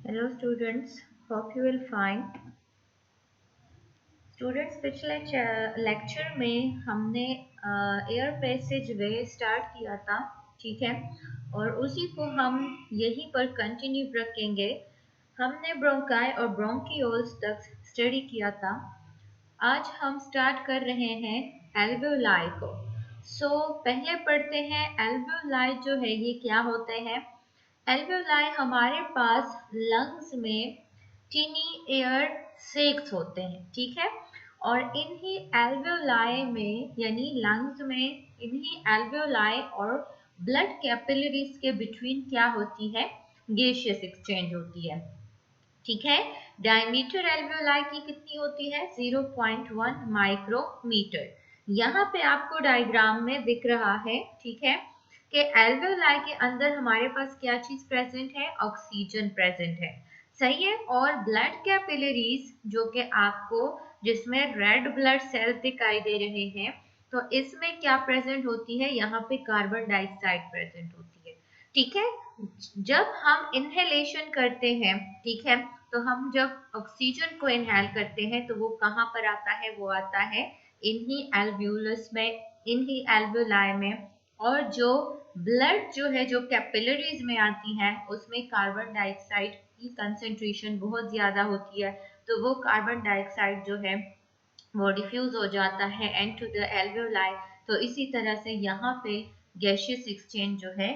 Hello students, hope you will fine. Students पिछले lecture में हमने एयर पैसेज वे start किया था, ठीक है, और उसी को हम यहीं पर कंटिन्यू रखेंगे। हमने ब्रोंकाई और ब्रोंकियोल्स तक स्टडी किया था। आज हम स्टार्ट कर रहे हैं एल्वेओलाई को। पहले पढ़ते हैं एल्वेओलाई जो है ये क्या होते हैं। एल्वेओलाई हमारे पास लंग्स में टिनी एयर सेक्स होते हैं, ठीक है, और इन्हीं एल्वेओलाई में यानी लंग्स में इन्हीं एल्वेओलाई और ब्लड कैपिलरीज के बिटवीन क्या होती है, गैसियस एक्सचेंज होती है, ठीक है। डायमीटर एल्वेओलाई की कितनी होती है, 0.1 माइक्रोमीटर। यहाँ पे आपको डायग्राम में दिख रहा है, ठीक है, कि एल्वेओलाई के अंदर हमारे पास क्या चीज प्रेजेंट है, ऑक्सीजन प्रेजेंट है, सही है। और ब्लड कैपिलरीज जो कि आपको जिसमें रेड ब्लड सेल्स दिखाई दे रहे हैं, तो इसमें क्या प्रेजेंट होती है, यहाँ पे कार्बन डाइऑक्साइड प्रेजेंट होती है, ठीक है। जब हम इनहेलेशन करते हैं, ठीक है, तो हम जब ऑक्सीजन को इनहेल करते हैं तो वो कहाँ पर आता है, वो आता है इन्हीं एल्व्यूलस में, इन्हीं एल्वेओलाई में। और जो ब्लड जो है जो कैपिलरीज में आती है उसमें कार्बन डाइऑक्साइड की कंसेंट्रेशन बहुत ज्यादा होती है, तो वो कार्बन डाइऑक्साइड जो है वो डिफ्यूज हो जाता है एंड टू द एल्वेओलाई। तो इसी तरह से यहाँ पे गैसियस एक्सचेंज जो है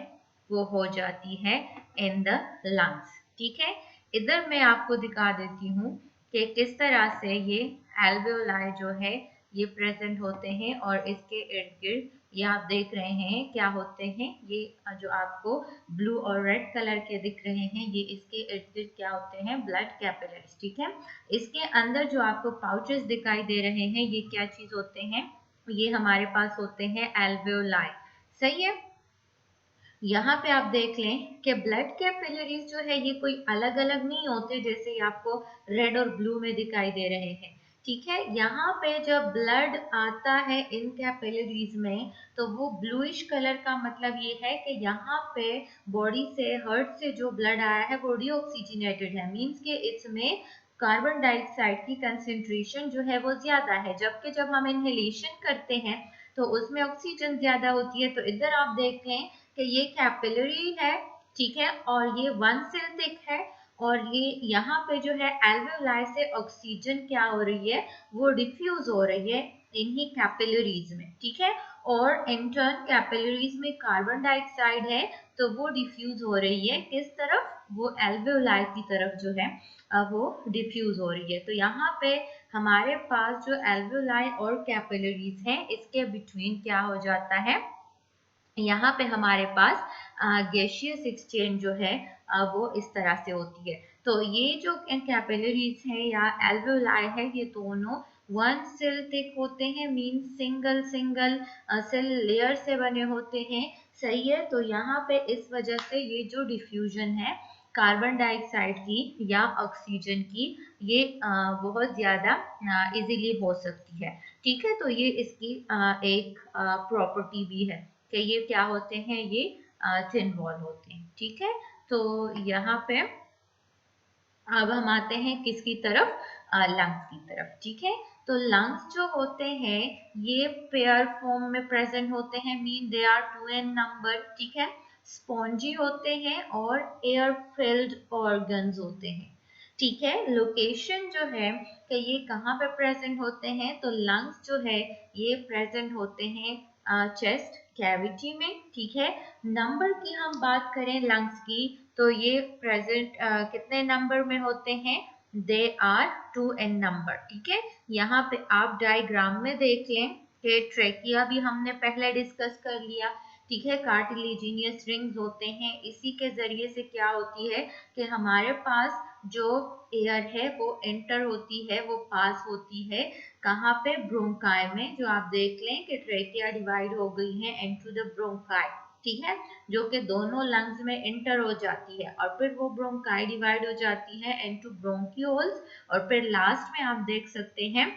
वो हो जाती है इन द लंग्स, ठीक है। इधर मैं आपको दिखा देती हूँ कि किस तरह से ये एल्वेओलाई जो है ये प्रेजेंट होते हैं, और इसके इर्द गिर्द ये आप देख रहे हैं क्या होते हैं, ये जो आपको ब्लू और रेड कलर के दिख रहे हैं ये इसके इर्द गिर्द क्या होते हैं, ब्लड कैपिलरीज, ठीक है। इसके अंदर जो आपको पाउचेस दिखाई दे रहे हैं ये क्या चीज होते हैं, ये हमारे पास होते हैं एल्वेओलाई, सही है। यहाँ पे आप देख लें कि ब्लड कैपिलरीज जो है ये कोई अलग अलग नहीं होते, जैसे आपको रेड और ब्लू में दिखाई दे रहे हैं, ठीक है। यहाँ पे जब ब्लड आता है इन कैपिलरीज में तो वो ब्लूइश कलर का मतलब ये है कि यहाँ पे बॉडी से हार्ट से जो ब्लड आया है वो डीऑक्सीजनेटेड है, मींस के इसमें कार्बन डाइऑक्साइड की कंसेंट्रेशन जो है वो ज्यादा है, जबकि जब हम इनहेलेशन करते हैं तो उसमें ऑक्सीजन ज्यादा होती है। तो इधर आप देख लें कि ये कैपिलरी है, ठीक है, और ये वन सेल थिक है, और ये यहाँ पे जो है एल्वेओलाई से ऑक्सीजन क्या हो रही है, वो डिफ्यूज हो रही है इन्हीं कैपिलरीज में, ठीक है। और इंटर्न कैपिलरीज में कार्बन डाइऑक्साइड है तो वो डिफ्यूज हो रही है किस तरफ, वो एल्वेओलाई की तरफ जो है वो डिफ्यूज हो रही है। तो यहाँ पे हमारे पास जो एल्वेओलाई और कैपिलरीज हैं इसके बिटवीन क्या हो जाता है, यहाँ पे हमारे पास गैसियस एक्सचेंज जो है वो इस तरह से होती है। तो ये जो कैपिलरीज है या एल्वेओलाई है ये दोनों वन सेल थिक होते हैं, mean single single cell layer से बने होते हैं, सही है। तो यहाँ पे इस वजह से ये जो डिफ्यूजन है कार्बन डाइऑक्साइड की या ऑक्सीजन की ये बहुत ज्यादा इजीली हो सकती है, ठीक है। तो ये इसकी एक प्रॉपर्टी भी है कि ये क्या होते हैं, ये थिन वॉल होते हैं, ठीक है। तो यहाँ पे अब हम आते हैं किसकी तरफ, लंग्स की तरफ, ठीक है। तो लंग्स जो होते हैं ये पेयर फॉर्म में प्रेजेंट होते हैं, mean they are two in number, ठीक है, स्पॉन्जी होते हैं और एयर फिल्ड ऑर्गन्स होते हैं, ठीक है। लोकेशन जो है कि ये कहाँ पे प्रेजेंट होते हैं, तो लंग्स जो है ये प्रेजेंट होते हैं चेस्ट कैविटी में, ठीक है। नंबर की हम बात करें लंग्स की तो ये प्रेजेंट कितने नंबर में होते हैं, they are two in number, ठीक है। यहाँ पे आप डायग्राम में देख लें कि ट्रेकिया भी हमने पहले डिस्कस कर लिया, ठीक है। कार्टिलेजिनियस रिंग्स होते हैं, इसी के जरिए से क्या होती है कि हमारे पास जो एयर है वो एंटर होती है, वो पास होती है कहाँ पे, ब्रोंकाई में। जो आप देख लें कि ट्रेकिया डिवाइड हो गई है इनटू द ब्रोंकाई, ठीक है, जो कि दोनों लंग्स में इंटर हो जाती है, और फिर वो ब्रोंकाई डिवाइड हो जाती है इनटू ब्रोंक्यूल्स, और फिर लास्ट में आप देख सकते हैं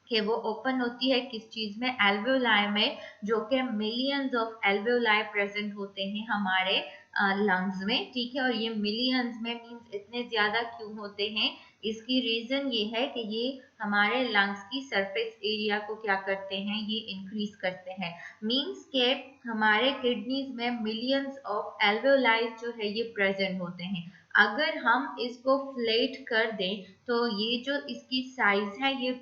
कि वो ओपन होती है किस चीज में, एल्वेओलाई में, जो कि मिलियंस ऑफ एल्वेओलाई प्रेजेंट होते हैं हमारे लंग्स में, ठीक है। और ये मिलियंस में मीन्स इतने ज्यादा क्यों होते हैं, इसकी रीजन ये है कि ये हमारे लंग्स की सरफेस एरिया को क्या करते हैं, ये इंक्रीज करते हैं। मीन्स के हमारे किडनीज में मिलियंस ऑफ एल्वेओलाई जो है ये प्रेजेंट होते हैं। अगर हम इसको फ्लेट कर दें तो ये जो इसकी साइज है ये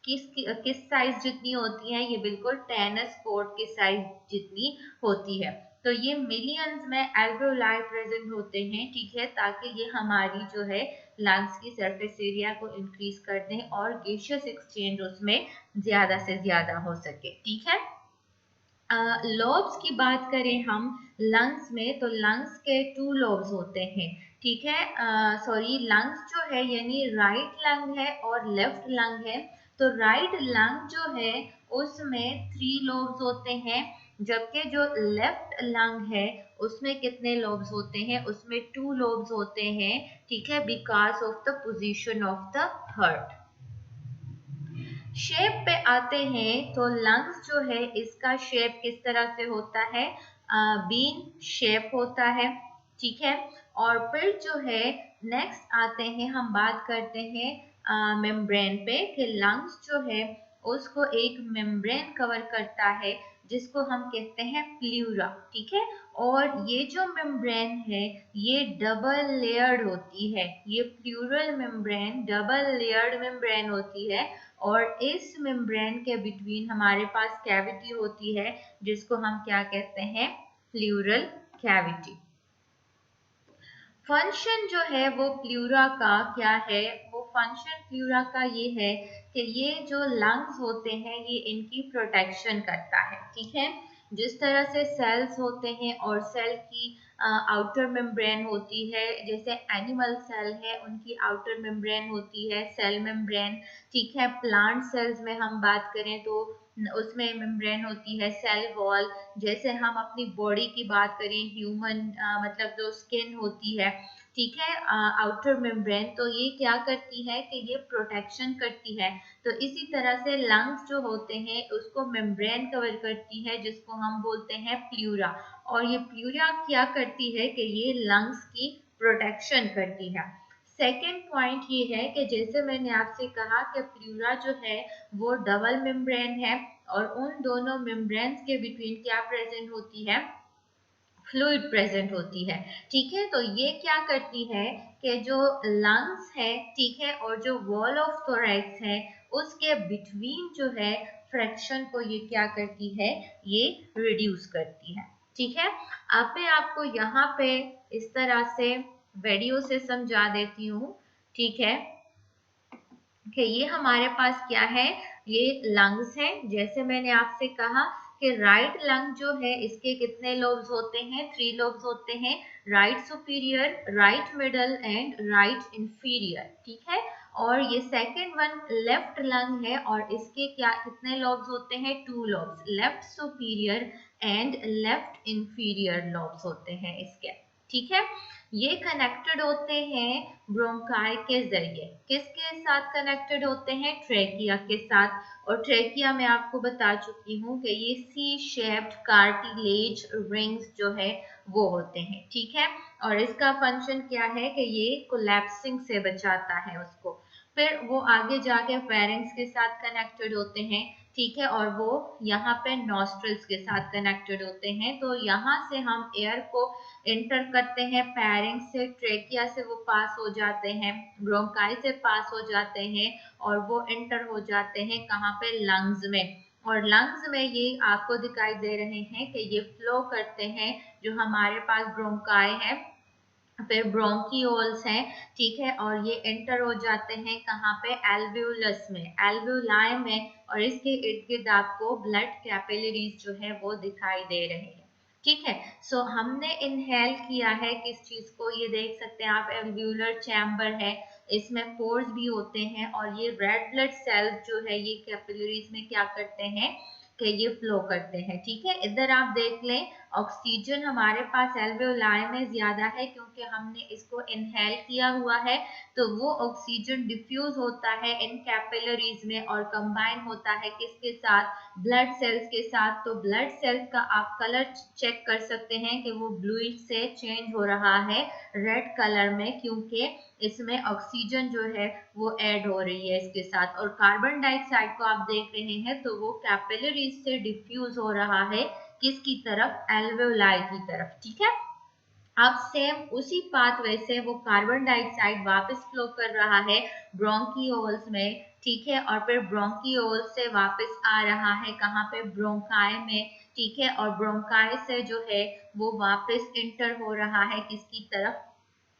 किस साइज जितनी होती है, ये बिल्कुल टेनिस कोर्ट की साइज जितनी होती है। तो ये मिलियंस में एल्वेओलाई प्रेजेंट होते हैं, ठीक है, ताकि ये हमारी जो है लंग्स की सरफेस एरिया को इंक्रीज कर दें और गैसियस एक्सचेंज उसमें ज्यादा से ज्यादा हो सके, ठीक है। लोब्स की बात करें हम लंग्स में, तो लंग्स के 2 लोब्स होते हैं, ठीक है। सॉरी, लंग्स जो है यानी राइट लंग है और लेफ्ट लंग है। तो राइट लंग जो है उसमें 3 लोब्स होते हैं, जबकि जो लेफ्ट लंग है उसमें कितने लोब्स होते हैं, उसमें 2 लोब्स होते हैं, ठीक है, because of the position of the heart. Shape पे आते हैं तो लंग्स जो है इसका शेप किस तरह से होता है, बीन शेप होता है, ठीक है। और फिर जो है नेक्स्ट आते हैं, हम बात करते हैं मेम्ब्रेन पे कि लंग्स जो है उसको एक मेम्ब्रेन कवर करता है जिसको हम कहते हैं प्लूरा, ठीक है। और ये जो मेम्ब्रेन है ये डबल लेयर्ड होती है, ये pleural membrane double layered membrane होती है। और इस मेम्ब्रेन के बिटवीन हमारे पास कैविटी होती है जिसको हम क्या कहते हैं, प्लूरल कैविटी। फंक्शन जो है वो प्लूरा का क्या है, वो फंक्शन प्लूरा का ये है कि ये जो लंग्स होते हैं ये इनकी प्रोटेक्शन करता है, ठीक है। जिस तरह से सेल्स होते हैं और सेल की आउटर मेम्ब्रेन होती है, जैसे एनिमल सेल है उनकी आउटर मेम्ब्रेन होती है सेल मेम्ब्रेन, ठीक है। प्लांट सेल्स में हम बात करें तो उसमें मेम्ब्रेन होती है सेल वॉल। जैसे हम अपनी बॉडी की बात करें, ह्यूमन मतलब जो स्किन होती है, ठीक है, आउटर मेम्ब्रेन, तो ये क्या करती है कि ये प्रोटेक्शन करती है। तो इसी तरह से लंग्स जो होते हैं उसको मेम्ब्रेन कवर करती है जिसको हम बोलते हैं प्लूरा। और ये प्लूरा क्या करती है कि ये लंग्स की प्रोटेक्शन करती है। सेकेंड पॉइंट ये है कि जैसे मैंने आपसे कहा कि प्लूरा जो है वो डबल मेम्ब्रेन है और उन दोनों मेम्ब्रेन्स के बिटवीन क्या प्रेजेंट होती है, फ्लूइड प्रेजेंट होती है, ठीक है। तो ये क्या करती है कि जो लंग्स है, ठीक है, और जो वॉल ऑफ थोरैक्स है उसके बिटवीन जो है फ्रैक्शन को ये क्या करती है, ये रिड्यूस करती है, ठीक है। अब मैं आपको यहाँ पे इस तरह से वीडियो से समझा देती हूँ, ठीक है, कि ये हमारे पास क्या है, ये लंग्स है। जैसे मैंने आपसे कहा कि राइट लंग जो है इसके कितने लोब्स होते हैं, 3 लोब्स होते हैं, right superior, right middle and right inferior, ठीक है। और ये सेकंड वन लेफ्ट लंग है और इसके क्या कितने लोब्स होते हैं, 2 lobes, left superior and left inferior lobes होते हैं इसके, ठीक है। ये कनेक्टेड होते हैं ब्रोंकाई के जरिए, किसके साथ कनेक्टेड होते हैं, ट्रेकिया के साथ। और ट्रेकिया में आपको बता चुकी हूँ कि ये सी शेप्ड कार्टिलेज रिंग्स जो है वो होते हैं, ठीक है। और इसका फंक्शन क्या है कि ये कोलैप्सिंग से बचाता है उसको। फिर वो आगे जाके फेरिंग्स के साथ कनेक्टेड होते हैं, ठीक है, और वो यहाँ पे नॉस्ट्रल्स के साथ कनेक्टेड होते हैं। तो यहाँ से हम एयर को इंटर करते हैं, फेरिंग्स से, ट्रेकिया से वो पास हो जाते हैं, ब्रोंकाई से पास हो जाते हैं और वो इंटर हो जाते हैं कहाँ पे, लंग्स में। और लंग्स में ये आपको दिखाई दे रहे हैं कि ये फ्लो करते हैं, जो हमारे पास ब्रोंकाई है, फिर ब्रोंकियोल्स हैं, ठीक है, और ये एंटर हो जाते हैं कहाँ पे, एल्वियोलस में, एल्वियोलाई में। और इसके इर्द गिर्द आपको ब्लड कैपिलरीज जो है वो दिखाई दे रहे हैं, ठीक है। सो हमने इनहेल किया है किस चीज को, ये देख सकते हैं आप, एल्वियोलर चैम्बर है, इसमें पोर्स भी होते हैं और ये रेड ब्लड सेल्स जो है ये कैपिलरीज में क्या करते हैं कि ये फ्लो करते हैं, ठीक है। इधर आप देख लें ऑक्सीजन हमारे पास एल्वेओलाई में ज्यादा है क्योंकि हमने इसको इनहेल किया हुआ है, तो वो ऑक्सीजन डिफ्यूज होता है इन कैपिलरीज में और कंबाइन होता है किसके साथ, ब्लड सेल्स के साथ। तो ब्लड सेल्स का आप कलर चेक कर सकते हैं कि वो ब्लूइश से चेंज हो रहा है रेड कलर में, क्योंकि इसमें ऑक्सीजन जो है वो ऐड हो रही है इसके साथ। और कार्बन डाइऑक्साइड को आप देख रहे हैं तो वो कैपिलरीज से डिफ्यूज हो रहा है किसकी तरफ, एल्वेओलाई की तरफ। ठीक है, अब सेम उसी पाथ वैसे वो कार्बन डाइऑक्साइड वापस फ्लो कर रहा है ब्रोंकियोल्स में, ठीक है, और फिर ब्रोंकियोल से वापस आ रहा है कहाँ पे, ब्रोंकाई में, ठीक है, और ब्रोंकाई से जो है वो वापस इंटर हो रहा है किसकी तरफ,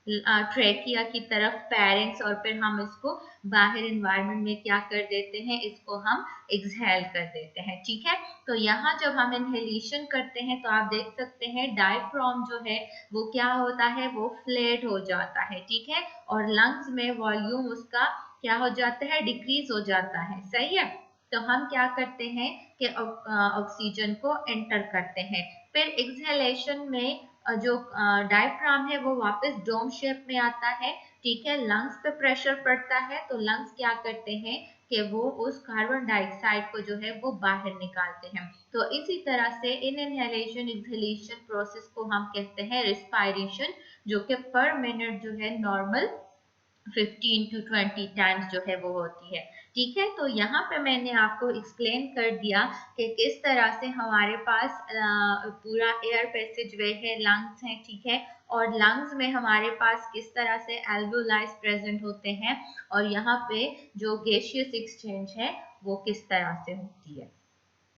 ट्रेकिया की तरफ, पैरेंट्स, और फिर हम इसको बाहर एनवायरनमेंट में क्या कर देते हैं, इसको हम एक्सहेल कर देते हैं। ठीक है, तो यहाँ जब हम इनहेलेशन करते हैं तो आप देख सकते हैं डायफ्राम जो है वो क्या होता है, वो फ्लैट हो जाता है। ठीक है, और लंग्स में वॉल्यूम उसका क्या हो जाता है, डिक्रीज हो जाता है। सही है, तो हम क्या करते हैं कि ऑक्सीजन को एंटर करते हैं, फिर एक्सहेलेशन में जो डायफ्राम है वो वापस डोम शेप में आता है। ठीक है, लंग्स पे प्रेशर पड़ता है तो लंग्स क्या करते हैं कि वो उस कार्बन डाइऑक्साइड को जो है वो बाहर निकालते हैं। तो इसी तरह से इन इनहेलेशन एक्सहेलेशन प्रोसेस को हम कहते हैं रिस्पायरेशन, जो कि पर मिनट जो है नॉर्मल 15 to 20 टाइम्स जो है वो होती है। ठीक है, तो यहाँ पे मैंने आपको एक्सप्लेन कर दिया कि किस तरह से हमारे पास पूरा एयर पैसेज वे है, लंग्स हैं, ठीक है, और लंग्स में हमारे पास किस तरह से एल्वेओलाइज प्रेजेंट होते हैं और यहाँ पे जो गैसियस एक्सचेंज है वो किस तरह से होती है।